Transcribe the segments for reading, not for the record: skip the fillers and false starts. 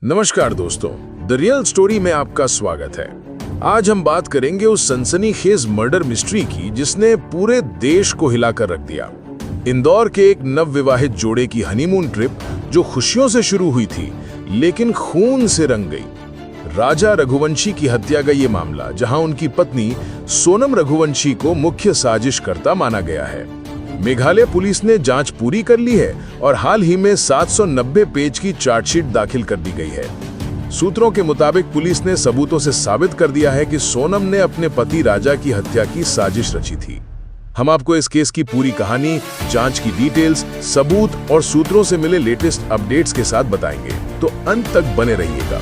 नमस्कार दोस्तों, the real story में आपका स्वागत है। आज हम बात करेंगे उस सनसनीखेज मर्डर मिस्ट्री की जिसने पूरे देश को हिलाकर रख दिया। इंदौर के एक नवविवाहित जोड़े की हनीमून ट्रिप जो खुशियों से शुरू हुई थी लेकिन खून से रंग गई। राजा रघुवंशी की हत्या का ये मामला, जहां उनकी पत्नी सोनम रघुवंशी को मुख्य साजिशकर्ता माना गया है। मेघालय पुलिस ने जांच पूरी कर ली है और हाल ही में 790 पेज की चार्जशीट दाखिल कर दी गई है। सूत्रों के मुताबिक पुलिस ने सबूतों से साबित कर दिया है कि सोनम ने अपने पति राजा की हत्या की साजिश रची थी। हम आपको इस केस की पूरी कहानी, जांच की डिटेल्स, सबूत और सूत्रों से मिले लेटेस्ट अपडेट्स के साथ बताएंगे, तो अंत तक बने रहिएगा।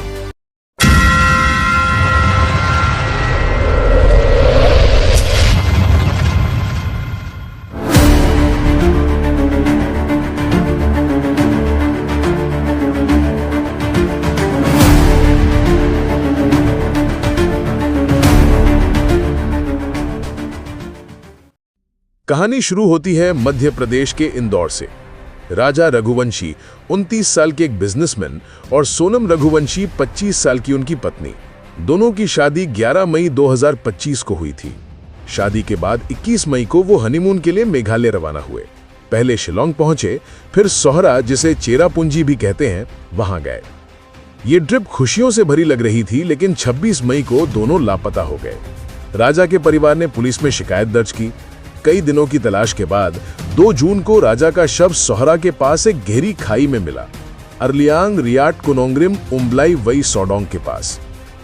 कहानी शुरू होती है मध्य प्रदेश के इंदौर से। राजा रघुवंशी 29 साल के एक बिजनेसमैन और सोनम रघुवंशी 25 साल की उनकी पत्नी, दोनों की शादी 11 मई 2025 को हुई थी। शादी के बाद 21 मई को वो हनीमून के लिए मेघालय रवाना हुए। पहले शिलोंग पहुंचे, फिर सोहरा, जिसे चेरापूंजी भी कहते हैं, वहां गए। ये ट्रिप खुशियों से भरी लग रही थी, लेकिन 26 मई को दोनों लापता हो गए। राजा के परिवार ने पुलिस में शिकायत दर्ज की। कई दिनों की तलाश के बाद 2 जून को राजा का शव सोहरा के पास एक गहरी खाई में मिला, अरलियांग रियाट कुनोंग्रिम उम्बलाई वई सोडोंग के पास।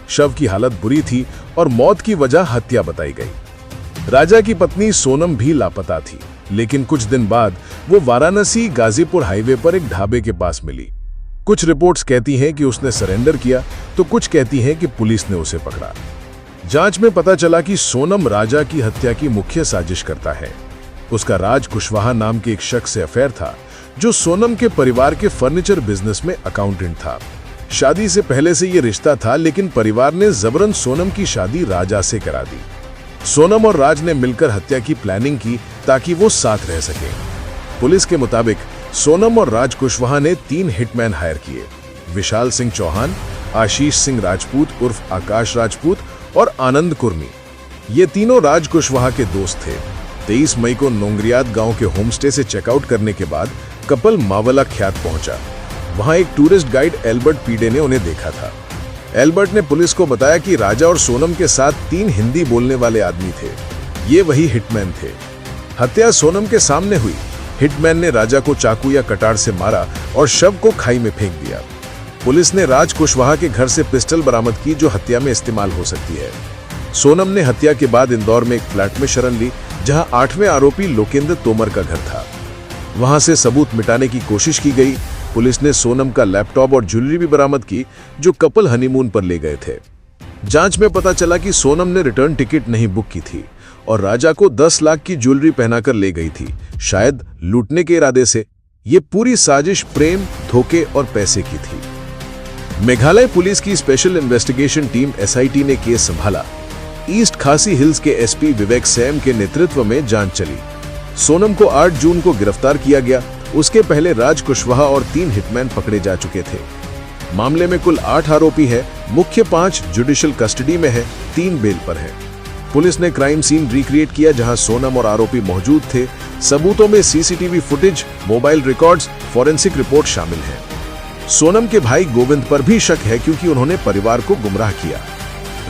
शव की हालत बुरी थी और मौत की वजह हत्या बताई गई। राजा की पत्नी सोनम भी लापता थी, लेकिन कुछ दिन बाद वो वाराणसी गाजीपुर हाईवे पर एक ढाबे के पास मिली। कुछ रिपोर्ट्स कहती हैं कि उसने सरेंडर किया, तो कुछ कहती हैं कि पुलिस ने उसे पकड़ा। जांच में पता चला कि सोनम राजा की हत्या की मुख्य साजिशकर्ता है। उसका राज कुशवाहा नाम के एक शख्स से अफेयर था, जो सोनम के परिवार के फर्नीचर बिजनेस में अकाउंटेंट था। शादी से पहले से यह रिश्ता था, लेकिन परिवार ने जबरन सोनम की शादी राजा से करा दी। सोनम और राज ने मिलकर हत्या की प्लानिंग की ताकि वो साथ रह सके। पुलिस के मुताबिक सोनम और राज कुशवाहा ने 3 हिटमैन हायर किए: विशाल सिंह चौहान, आशीष सिंह राजपूत उर्फ आकाश राजपूत और आनंद कुर्मी। ये तीनों राज कुशवाहा के दोस्त थे। 23 मई को नोंगरियात गांव के होमस्टे से चेकआउट करने के बाद कपल मावला ख्यात पहुंचा। वहां एक टूरिस्ट गाइड एल्बर्ट पीडे ने उन्हें देखा था। एल्बर्ट ने पुलिस को बताया कि राजा और सोनम के साथ 3 हिंदी बोलने वाले आदमी थे। ये वही हिटमैन थे। हत्या सोनम के सामने हुई। हिटमैन ने राजा को चाकू या कटार से मारा और शव को खाई में फेंक दिया। पुलिस ने राज कुशवाहा के घर से पिस्टल बरामद की, जो हत्या में इस्तेमाल हो सकती है। सोनम ने हत्या के बाद इंदौर में एक फ्लैट में शरण ली, जहां 8वें आरोपी लोकेंद्र तोमर का घर था। वहां से सबूत मिटाने की कोशिश की गई। पुलिस ने सोनम का लैपटॉप और ज्वेलरी भी बरामद की, जो कपल हनीमून पर ले गए थे। जांच में पता चला कि सोनम ने रिटर्न टिकट नहीं बुक की थी और राजा को 10 लाख की ज्वेलरी पहनाकर ले गई थी, शायद लूटने के इरादे से। ये पूरी साजिश प्रेम, धोखे और पैसे की थी। मेघालय पुलिस की स्पेशल इन्वेस्टिगेशन टीम SIT ने केस संभाला। ईस्ट खासी हिल्स के SP विवेक सैम के नेतृत्व में जांच चली। सोनम को 8 जून को गिरफ्तार किया गया। उसके पहले राज कुशवाहा और 3 हिटमैन पकड़े जा चुके थे। मामले में कुल 8 आरोपी है। मुख्य 5 जुडिशियल कस्टडी में है, 3 बेल पर है। पुलिस ने क्राइम सीन रिक्रिएट किया, जहां सोनम और आरोपी मौजूद थे। सबूतों में CCTV footage, mobile records, forensic report शामिल है। सोनम के भाई गोविंद पर भी शक है, क्योंकि उन्होंने परिवार को गुमराह किया।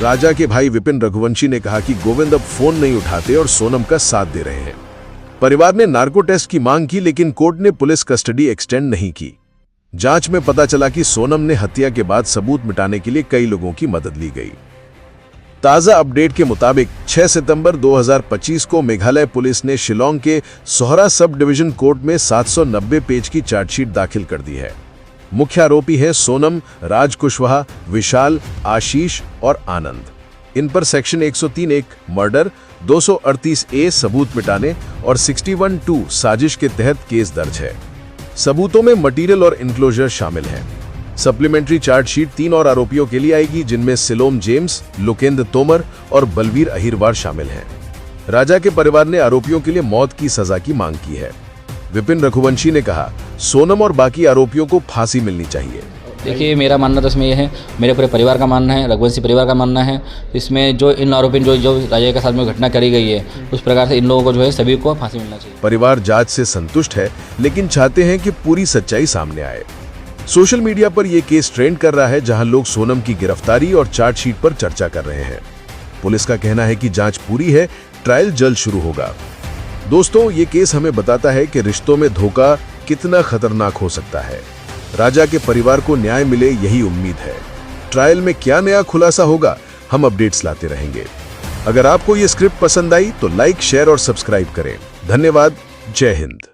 राजा के भाई विपिन रघुवंशी ने कहा कि गोविंद अब फोन नहीं उठाते और सोनम का साथ दे रहे हैं। परिवार ने नार्को टेस्ट की मांग की, लेकिन कोर्ट ने पुलिस कस्टडी एक्सटेंड नहीं की। जांच में पता चला कि सोनम ने हत्या के बाद सबूत मिटाने के लिए कई लोगों की मदद ली गई। ताजा अपडेट के मुताबिक 6 सितंबर 2025 को मेघालय पुलिस ने शिलोंग के सोहरा सब डिवीजन कोर्ट में 790 पेज की चार्जशीट दाखिल कर दी है। मुख्य आरोपी हैं सोनम, राज कुशवाहा, विशाल, आशीष और आनंद। इन पर सेक्शन 103(1) मर्डर, 238(a) सबूत मिटाने और 61(2) साजिश के तहत केस दर्ज है। सबूतों में मटेरियल और इनक्लोजर शामिल हैं। सप्लीमेंट्री चार्जशीट 3 और आरोपियों के लिए आएगी, जिनमें सिलोम जेम्स, लोकेंद्र तोमर और बलवीर अहिरवार शामिल हैं। राजा के परिवार ने आरोपियों के लिए मौत की सजा की मांग की है। विपिन रघुवंशी ने कहा, सोनम और बाकी आरोपियों को फांसी मिलनी चाहिए। देखिए, मेरा मानना तो इसमें ये है, मेरे पूरे परिवार का मानना है, रघुवंशी परिवार का मानना है, इसमें जो इन आरोपी जो राजा के साथ में घटना करी गई है, उस प्रकार से इन लोगों को जो है सभी को फांसी मिलना चाहिए। परिवार जांच से संतुष्ट है, लेकिन चाहते हैं कि पूरी सच्चाई सामने आए। सोशल मीडिया पर यह केस ट्रेंड कर रहा है, जहां लोग सोनम की गिरफ्तारी और चार्जशीट पर चर्चा कर रहे हैं। पुलिस का कहना है कि जांच पूरी है, ट्रायल जल्द शुरू होगा। दोस्तों, ये केस हमें बताता है कि रिश्तों में धोखा कितना खतरनाक हो सकता है। राजा के परिवार को न्याय मिले, यही उम्मीद है। ट्रायल में क्या नया खुलासा होगा, हम अपडेट्स लाते रहेंगे। अगर आपको ये स्क्रिप्ट पसंद आई तो लाइक, शेयर और सब्सक्राइब करें। धन्यवाद। जय हिंद।